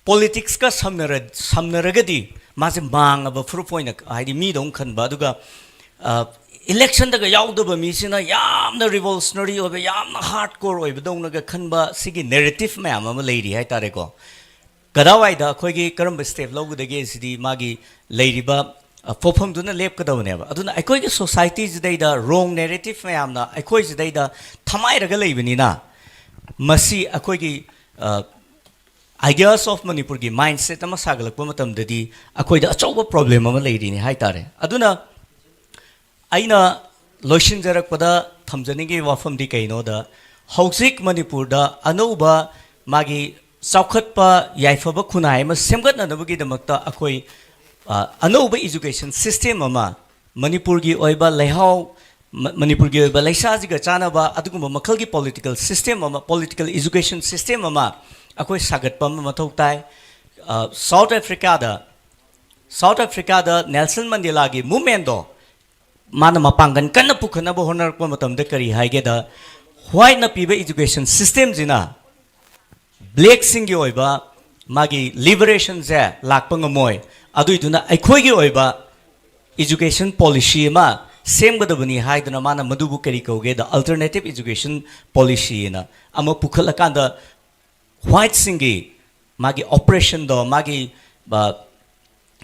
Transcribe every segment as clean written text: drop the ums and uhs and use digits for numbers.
politics ka samnaragadi mase mangaba fru point haidi mi dong khanba aduga election daga yaudaba mi sina yamna revolutionary obe yamna hardcore obe dong naga khanba sigi narrative mayam ama leiri hai tare ko kadawaida khoigi karamba step logudage sidi magi leiriba pofam duna lep kadawne ba aduna aikoi ge society jidai da wrong narrative mayam na aikoi jidai da thamai raga leibani na masi aikoi gi ideas of Manipur gi mindset ama sagalakpa matam dadi akoi da achoba problem ama leiri ni hai tare aduna aina loishin jarak pada thamjani gi wafam di kaino da hauzik Manipur da anoba magi saukhatpa yaifaba khunai ma semgat na nabagi damakta akoi anoba education system ama Manipur gi oiba lehau Manipur gi oiba leisa ji ga chana ba aduguma makhal gi political system ama political education system ama akoi sagatpa ma mathau tai South Africa da Nelson Mandela gi movement do mana mapangan kanna pukhana bo honar ko matam de kari haige da white na pibe education system jina black singi oiba magi liberation ja lakpang moy adu iduna aikoi gi oiba education policy ma same gadabani haidana mana madubu kari koge da alternative education policy na ama pukhala kanda white singi magi operation do magi ba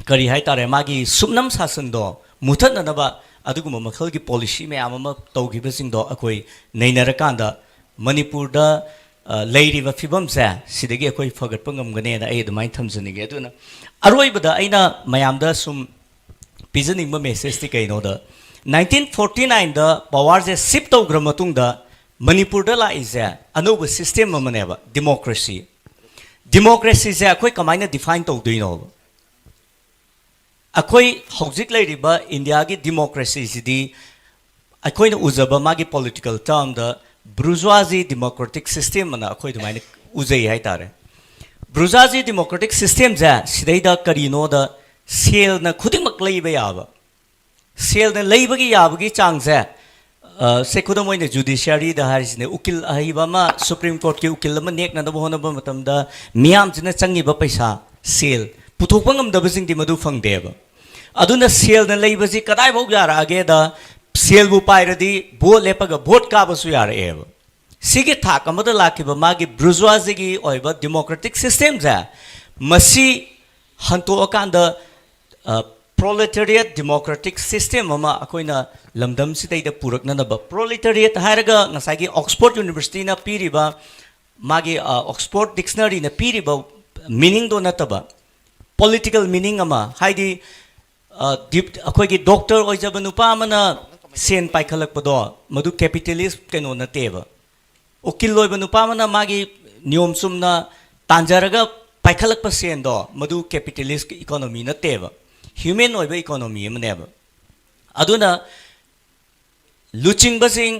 kari haitare magi sumnam sasan do muthat na ba aduguma makhal gi policy me ama tawgiba sing do akoi neinarakanda Manipur da leiriba fibam sa sidagi akoi fagatpa ngamgane na ai adumai thamjani ge aduna aroibada aina mayamda sum pijaning ma message ti kaino da 1949 da power je shift tawgra matung da Manipur da la isa anoba system amaneba democracy je akoi kamaina define tawdoino akoi hauzik leiriba India gi democracy sidi akoi na uzaba magi political term da bourgeoisie democratic system na akoi dumaina uzai hai tare bourgeoisie democratic system ja sidai da karino da sel na khudingmak leiba yaba sel na leiba gi yaba gi chang ja se khudamoina judiciary da harisne ukil ahiba ma supreme court ki ukil ma nek na da bona ba matam da miyam jina changi ba paisa sel puthokpa ngamdaba sing di madu fangdeba aduna sel na leibaji kadai bau yara age da sel bu pairadi bo lepaga vote ka basu yara eba sigi thak amada lakiba magi bourgeoisie gi oiba democratic system ja masi hanto akanda proletariat democratic system ama akoina lamdam sitai da purakna na ba proletariat hairaga ngasagi Oxford University na piriba magi Oxford dictionary na piriba meaning do nataba political meaning ama haidi akoi gi doctor oijaba nupa mana sen paikhalak pado madu capitalist keno na teba okil loiba nupa mana magi niom sumna tanjaraga paikhalak pa sen do madu capitalist economy na teba human oiba economy maneba aduna luching basing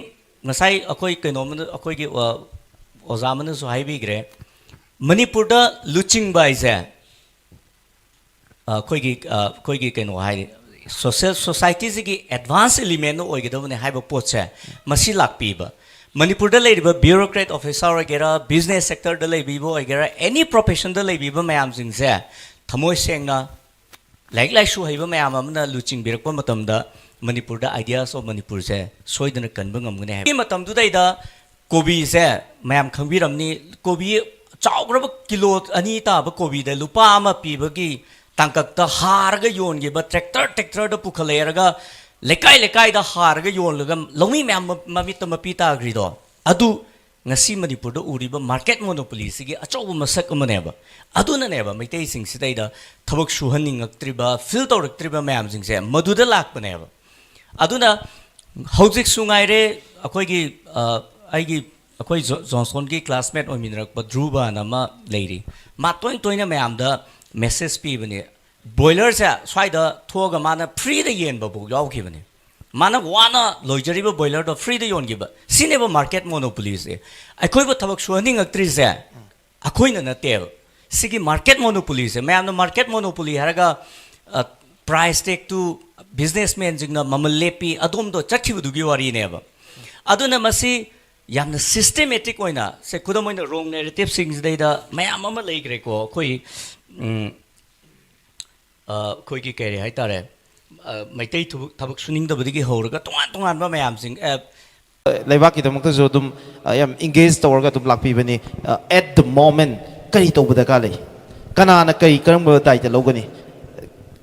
ngasai akoi keno akoi gi ozamana so haibi gre Manipur da luching ba isa koigi keno hai social society gi advanced element no oigedabne haiba potse masi lakpiba Manipur da leiba bureaucrat officer agera business sector da leibibo agera any profession da leibiba mayam jingse thamoi sengna like shu haiba mayam amna luching birakpa matam da Manipur da ideas of Manipur se soidana kanba ngamgane hai matam du dai da kobi se mayam khangbiramni kobi chawgraba kilo ani ta ba kobi da lupa ama pibagi tangkakta harga yon gi ba tractor da pukhaleraga lekai da harga yon lagam lomi myam mamita mapita agrido adu ngasi Manipur da uriba market monopoly sigi achobu masak amaneba aduna neba maitai sing sidai da thabak suhaning aktriba fil tawraktriba myam sing se maduda lakpaneba aduna hauzik sungaire akoi gi aigi akoi Johnson gi classmate ominrak ba Dhruva nama leiri ma toina myam da message pi bani boiler sa swaida thoga mana free da yen ba bu yaw ki bani mana wana loijari ba boiler da free da yon gi ba sine ba market monopoly se akoi ba thabak suhaning aktri se akoi na te sigi market monopoly se mayam na market monopoly haraga price tag to businessmen jingna mamal lepi adom do chakhi du gi wari ne ba aduna masi yamna systematic oina se khudam oina wrong narrative things deida mayam ama leigre ko khoi khoi ki kare hai tare maitai thabak suning da badigi horaga tongan ba mayam sing Leibak kita mungkin jodum yam engage tawar ka tum lakpi bani at the moment kari to budak kali kana na kari kerang berdai te logo ni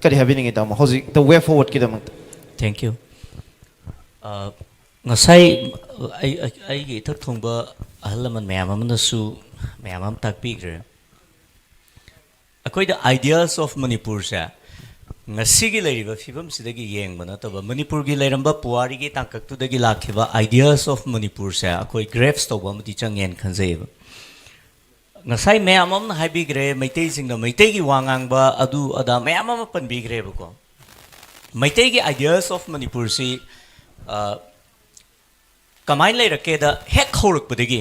kari happening itu mah hozi the way forward kita mungkin. Thank you. Ngasai ai gi thak thong ba ahalaman mayam amna su mayam am tak pi gre akoi the ideas of Manipur sa ngasi gi leiriba fibam sidagi yeng bana taba Manipur gi leiramba puari gi tangkak tu dagi lakhiba ideas of Manipur sa akoi graves to ba mati changen khanjeba ngasai mayam am haibi gre maitai sing na maitai gi wangang ba adu ada mayam am pan bi gre ba ko maitai gi ideas of Manipur si kamain leirake da hek horak badagi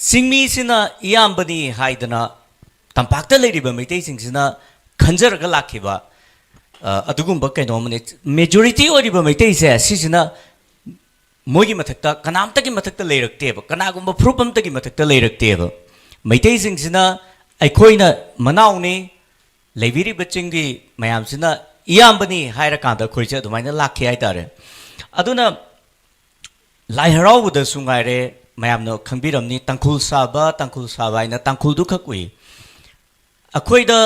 singmi sina iyambani haidana tampakta leiriba maitai sing sina khanjaraga lakhiba adugumba kaino mane majority oriba maitai se sisina mogi mathakta kanamta gi mathakta leirakte ba kanagumba prupamta gi mathakta leirakte ba maitai sing sina aikoina manauni leiviri bachingi mayam sina iyambani haira kanda khoicha adumaina lakhi haitare aduna lai harauda sungaire mayamno khangbiramni tangkhul saba ina tangkhul du khakui akhoida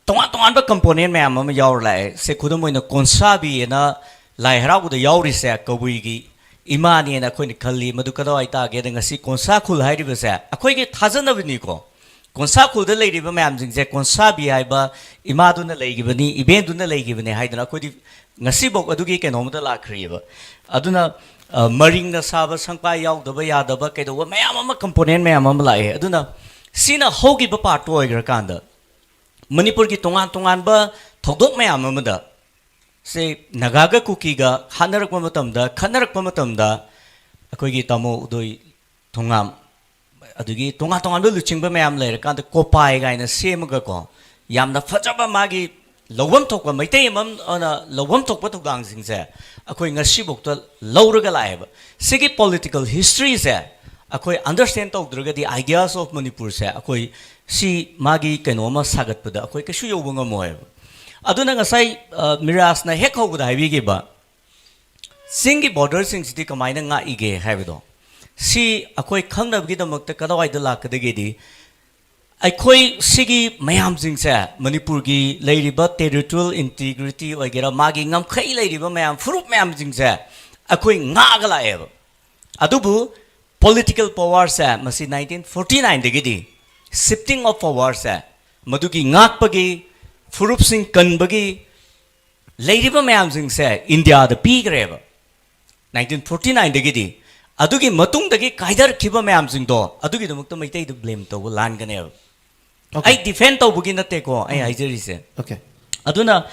tongan ba component mayam ama yaur lai se khudam oina konsabi ena lai harauda yauri se kabui gi imani ena khoini khalli madu kada aita ge da ngasi konsa khul hairi ba se akhoi ge thajanabni ko konsa khul da leiri ba mayam jing se konsabi hai ba imadu na leigi bani event du na leigi bani haidana khodi ngasi bok adugi ke nomda lakhri ba aduna maring na saba sangpa yaw daba ya daba ke do mayam ama component mayam ama lai aduna sina hogi ba part oi gra kanda Manipur ki tongan ba thodok mayam ama da se nagaga kuki ga hanarak pa matam da akoi gi tamo udoi thongam adugi tongan ba luching ba mayam lai kanda kopai ga ina semaga ko yamna phajaba magi lawam thokpa maitai mam ona lawam thokpa thokdang singse akoi ngasi bokta lawraga laeba sigi political history se akoi understand tawdraga the ideas of Manipur se akoi si magi kenoma sagat pada akoi kashu yobunga moe aduna ngasai miras na hek hogu dai bi ge ba singi border sing city kamaina nga ige haibido si akoi khangna gi damakta kadawai da lakadege di akhoi sigi mayam jingse Manipur gi leiriba territorial integrity oigera magi ngam khai leiriba mayam furup mayam jingse akhoi nga gala eb adubu political power sa masi 1949 degidi shifting of power sa madugi ngak pagi furup sing kan bagi leiriba mayam jingse India da pi greba 1949 degidi adugi matung dagi kaidar khiba mayam jing do adugi dumukta maitai du blame to lan gane I defend to begin at take I say. Okay. Aduna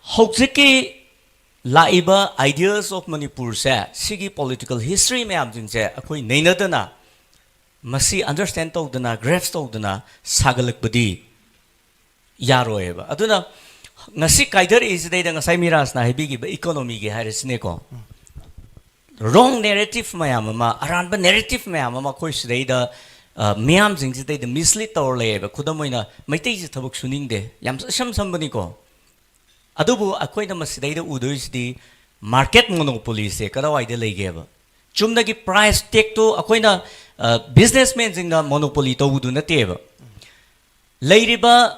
Hoxiki Laiba ideas of Manipur sa Sigi political history may am say Akoi Nainadana Masi understand to dana graphs to dana Sagalak Badi Yaroeva. Aduna Nasi Kaider is the Ngasai Miras na Hibigi economy Harrisneko. Wrong narrative mayamama, around narrative mayamama kois the Miam things they the mislead or labor, Kudamoina, my taste tabuk suning de, Yam somebody go. Adubu, Aquaina Masida Udo is the market monopoly, say, Kadawai de Legeva. Chumnagi price take to Aquaina businessmen in the monopoly to Udu Nateva. Ladyba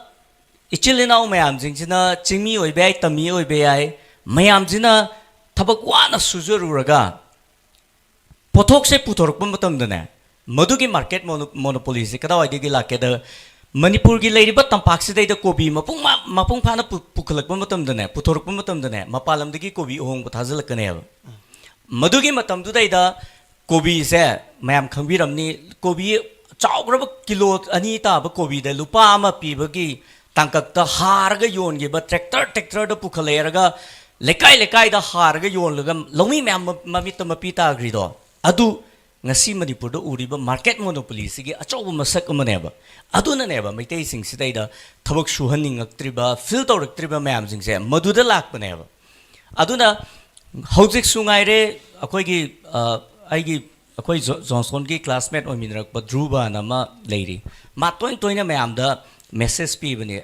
Ichilina Mayam Zingina, Chimi or Bay, Tami or Bay, Mayam Zina, Tabakwana Suzuraga. Potokse Putorkumatam dene. Madugi market monopoly se kada wai degi lake da Manipur gi leiri ba tampak se da kobi mapung phana pukhalak matam dane puthoruk matam dane mapalam degi kobi ohong thajal kane madugi matam du da kobi se mayam khangbiramni kobi chawgrab kilo ani ta ba kobi da lupa ma pi bagi tangkak ta har ga yon gi ba tractor da pukhaleraga lekai da har ga yon laga lomi mayam mamit ma pi ta grido adu ngasi Manipur do uriba market monopoly sigi achobu masak amaneba aduna neba maitai sing sidaida thabak suhaning aktriba fil tawraktriba mayam sing se maduda lakpaneba aduna hojik sungaire akoi gi aigi ꯑꯩꯈꯣꯏ ꯖꯣꯟꯁꯣꯟꯒꯤ classmate ꯑꯣꯏꯃꯤꯟꯅꯔꯛꯄ ꯙ꯭ꯔꯨꯕ ꯑꯅ ꯑꯃ ꯂꯩꯔꯤ ꯃꯥ ꯇꯣꯏꯅ ꯃꯌꯥꯝꯗ message ꯄꯤꯕꯅꯤ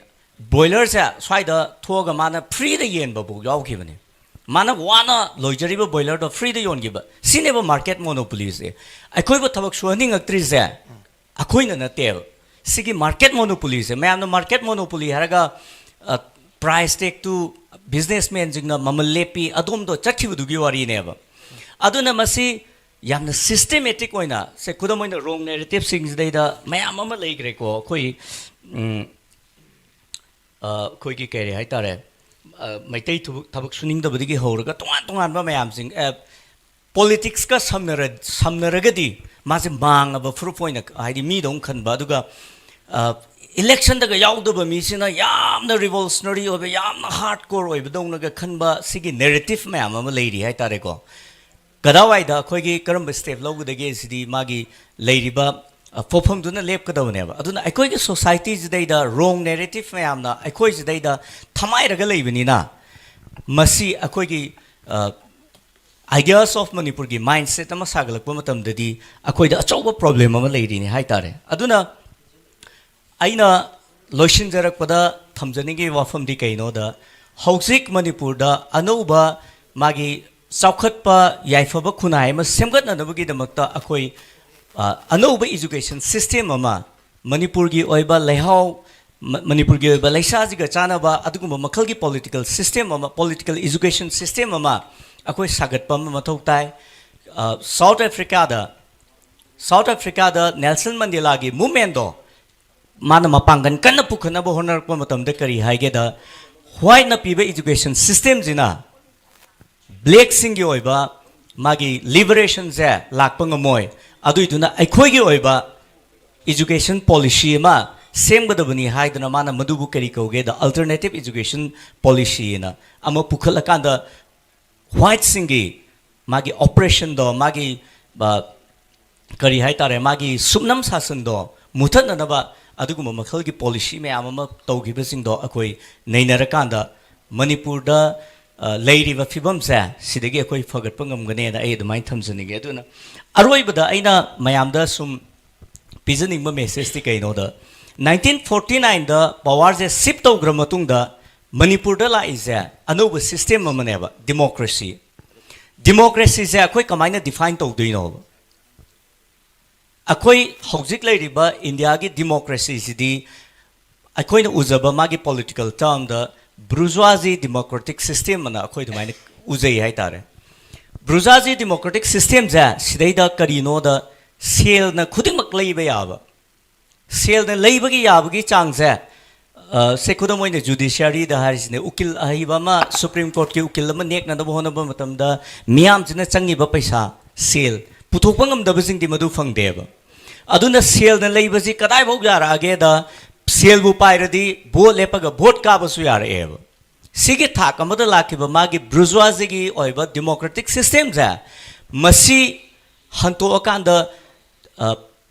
ꯕꯣꯏꯂꯔꯁꯦ ꯁ꯭ꯋꯥꯏꯗ ꯊꯣꯛꯑꯒ ꯃꯥꯅ ꯐ꯭ꯔꯤꯗ ꯌꯦꯟꯕꯐꯥꯎ ꯌꯥꯎꯈꯤꯕꯅꯤ ꯃꯥꯅ ꯋꯥꯅ ꯂꯣꯏꯖꯔꯤꯕ ꯕꯣꯏꯂꯔꯗꯣ ꯐ꯭ꯔꯤꯗ ꯌꯣꯟꯈꯤꯕ ꯁꯤꯅꯦꯕ ꯃꯥꯔꯀꯦꯠ ꯃꯣꯅꯣꯄꯣꯂꯤꯁꯦ ꯑꯩꯈꯣꯏꯕꯨ ꯊꯕꯛ ꯁꯨꯍꯟꯅꯤꯡꯉꯛꯇ꯭ꯔꯤꯁꯦ ꯑꯩꯈꯣꯏꯅ ꯅꯠꯇꯦꯕ ꯁꯤꯒꯤ ꯃꯥꯔꯀꯦꯠ ꯃꯣꯅꯣꯄꯣꯂꯤꯁꯦ ꯃꯌꯥꯝꯅ ꯃꯥꯔꯀꯦꯠ ꯃꯣꯅꯣꯄꯣꯂꯤ ꯍꯥꯏꯔꯒ ꯄ꯭ꯔꯥꯏꯁ ꯇꯦꯛꯇꯨ ꯕꯤꯖꯤꯅꯦꯁꯃꯦꯟꯁꯤꯡꯅ ꯃꯃꯜ ꯂꯦꯞꯄꯤ ꯑꯗꯣꯝꯗꯣ ꯆꯠꯈꯤꯕꯗꯨꯒꯤ ꯋꯥꯔꯤꯅꯦꯕ ꯑꯗꯨꯅ ꯃꯁꯤ ꯌꯥꯝꯅ ꯁꯤꯁꯇꯦꯃꯦꯇꯤꯛ ꯑꯣꯏꯅ ꯁꯦ ꯈꯨꯗꯝ ꯑꯣꯏꯅ ꯔꯣꯡ ꯅꯦꯔꯦꯇꯤꯞꯁꯤꯡꯁꯤꯗꯩꯗ ꯃꯌꯥꯝ ꯑꯃ ꯂꯩꯈ꯭ꯔꯦꯀꯣ ꯑꯩꯈꯣꯏꯒꯤ ꯀꯔꯤ ꯍꯥꯏꯇꯥꯔꯦ ꯃꯩꯇꯩ ꯊꯕꯛ ꯁꯨꯅꯤꯡꯗꯕꯗꯒꯤ ꯍꯧꯔꯒ ꯇꯣꯉꯥꯟꯕ ꯃꯌꯥꯝꯁꯤꯡ ꯄꯣꯂꯤꯇꯤꯛꯁꯀ ꯁꯝꯅꯔꯒꯗꯤ ꯃꯥꯁꯦ ꯃꯥꯡꯉꯕ ꯐꯨꯔꯨꯞ ꯑꯣꯏꯅ ꯍꯥꯏꯗꯤ ꯃꯤꯗꯧꯅ ꯈꯟꯕ ꯑꯗꯨꯒ ꯏꯂꯦꯛꯁꯟꯗꯒ ꯌꯥꯎꯗꯕ ꯃꯤꯁꯤꯅ ꯌꯥꯝꯅ ꯔꯤꯚꯣꯜꯁꯅꯔꯤ ꯑꯣꯏꯕ ꯌꯥꯝꯅ ꯍꯥꯔꯠ ꯀꯣꯔ ꯑꯣꯏꯕꯗꯧꯅꯒꯈꯟꯕ ꯁꯤꯒꯤ ꯅꯦꯔꯦꯇꯤꯞ ꯃꯌꯥꯝ ꯑꯃ ꯂꯩꯔꯤ ꯍꯥꯏꯇꯥꯔꯦꯀꯣ ꯀꯗꯥꯋꯥꯏꯗ ꯑꯩꯈꯣꯏꯒꯤ ꯀꯔꯝꯕ ꯁ꯭ꯇꯦꯞ ꯂꯧꯒꯗꯒꯦ ꯁꯤꯗꯤ ꯃꯥꯒꯤ ꯂꯩꯔꯤꯕ ꯄꯣꯠꯐꯝꯗꯨꯅ ꯂꯦꯞꯀꯗꯕꯅꯦꯕ ꯑꯗꯨꯅ ꯑꯩꯈꯣꯏꯒꯤ ꯁꯣꯁꯥꯏꯇꯤꯁꯤꯗꯩꯗ ꯔꯣꯡ ꯅꯦꯔꯦꯇꯤꯞ ꯃꯌꯥꯝꯅ ꯑꯩꯈꯣꯏꯁꯤꯗꯩꯗ ꯊꯃꯥꯏꯔꯒ ꯂꯩꯕꯅꯤꯅ ꯃꯁꯤ ꯑꯩꯈꯣꯏꯒꯤ ideas of Manipurgi mindset ama sagalakpa matamdadi akoida achauba problem ama leirini haitare aduna aina loishinjarakpada thamjaningi wafamdi kainoda hauzik Manipur da anouba magi saukhatpa yaifaba khunai ama semgatnanabagi damakta akoi anouba education system ama Manipurgi oiba leihau Manipurgi oiba leisajiga chanaba adugumba makhalgi political system ama political education system ama akoi sagatpa mathau tai South Africa da Nelson Mandela gi movement do mana mapangan kanna pukhana bo honarakpa matamda kari haige da white na piba education system jina black sing gi oiba magi liberation je lakpa ngamoi aduiduna aikhoi gi oiba education policy ma semgadabani haiduna mana madubu kari kauge da alternative education policy na ama pukhalakanda white singi magi operation do magi kari haitare magi subnam sasan do muthananaba aduguma makhalgi policy me amama tawgibasing do akoi neinarakanda Manipur da leiriba fibam sa sidagi akoi fagatpa ngamgane na ai adumai thamjanige aduna aroibada aina mayamda sum pijaning ma message ti kaino da 1949 da power je shift tawgra matungda Manipur da la is another system amaneba democracy is akoi kamaina define tawdoino akoi hojik leiriba India gi democracy sidi akoi na uzaba magi political term da bourgeoisie democratic system mana akoi dumaina uzai haitare bourgeoisie democratic system ja sidaida karino da sel na khudingmak leiba yaba sel na leibagi yabagi changse se khudam oina judiciary da harisne ukil ahiba ma Supreme Court ki ukil ma nek na da bohona ba matamda miyam jina changi ba paisa sel puthokpa ngamdaba singdi madu fangdeba aduna sel na leibaji kadai bau yara age da sel bu pairadi vote lepaga vote ka ba su yara eba sigi thak amada lakiba magi bourgeoisie gi oiba democratic system ja masi hanto akanda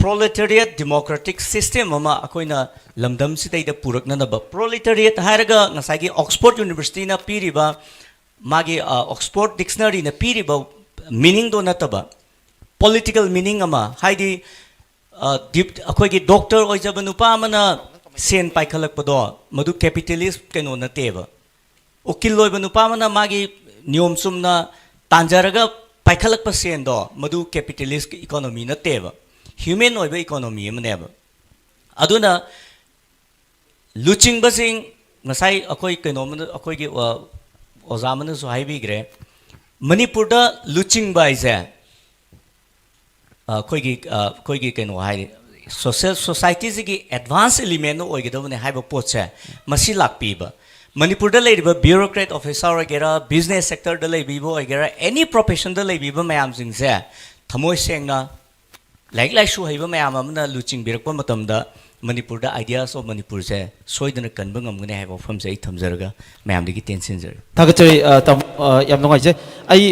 proletariat democratic system ama akoina lamdam sidaida puraknanaba proletariat haraga ngasagi Oxford University na piriba magi Oxford dictionary na piriba meaning do nataba political meaning ama haidi akoigi doctor oijaba nupa amana sen paikhalakpado madu capitalist keno nateba ukil loiba nupa amana magi niyom sumna tanjaraga paikhalakpa sen do madu capitalist economy nateba human oiba economy amaneba aduna luching basing ngasai akoi keno akoi gi ozamana so haibigre Manipur da luching ba ise akoi gi keno hai social society gi advanced element no oigedabane haiba potse masi lakpiba Manipur da leiba bureaucrat officer agera business sector da leibibo agera any profession da leibiba mayam jingse thamoi sengna like shu haiba mayam amna luching birakpa matamda Manipur da ideas of Manipur se soidana kanba ngamgane haiba famse ai thamjaraga mayam digi tension jar thagachari yam nongai je ai